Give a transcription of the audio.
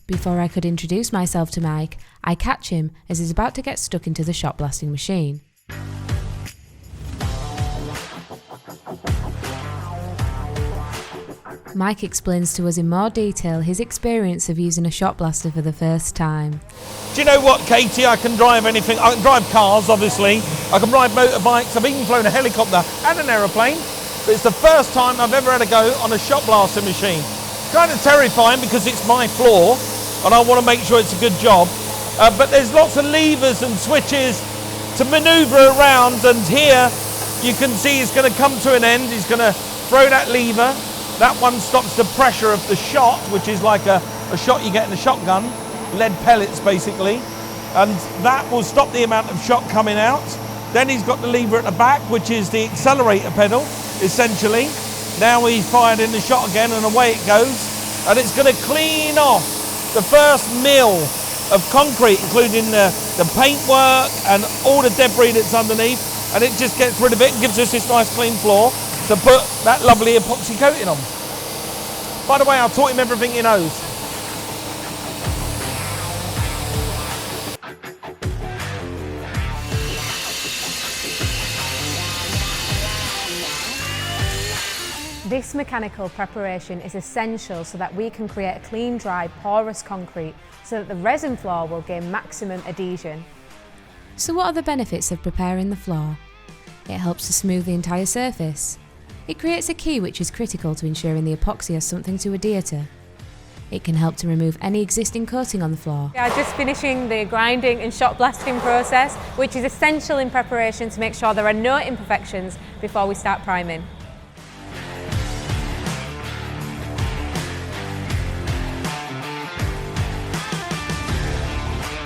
Before I could introduce myself to Mike, I catch him as he's about to get stuck into the shotblasting machine. Mike explains to us in more detail his experience of using a shotblaster for the first time. Do you know what, Katie? I can drive anything. I can drive cars, obviously. I can ride motorbikes. I've even flown a helicopter and an aeroplane. But it's the first time I've ever had a go on a shotblasting machine. Kind of terrifying because it's my floor and I want to make sure it's a good job. But there's lots of levers and switches to manoeuvre around, and here you can see it's going to come to an end. He's going to throw that lever. That one stops the pressure of the shot, which is like a shot you get in a shotgun, lead pellets basically, and that will stop the amount of shot coming out. Then he's got the lever at the back, which is the accelerator pedal, essentially. Now he's fired in the shot again and away it goes, and it's going to clean off the first mil of concrete, including the paintwork and all the debris that's underneath, and it just gets rid of it and gives us this nice clean floor to put that lovely epoxy coating on. By the way, I taught him everything he knows. This mechanical preparation is essential so that we can create a clean, dry, porous concrete so that the resin floor will gain maximum adhesion. So what are the benefits of preparing the floor? It helps to smooth the entire surface. It creates a key which is critical to ensuring the epoxy has something to adhere to. It can help to remove any existing coating on the floor. We are just finishing the grinding and shot blasting process, which is essential in preparation to make sure there are no imperfections before we start priming.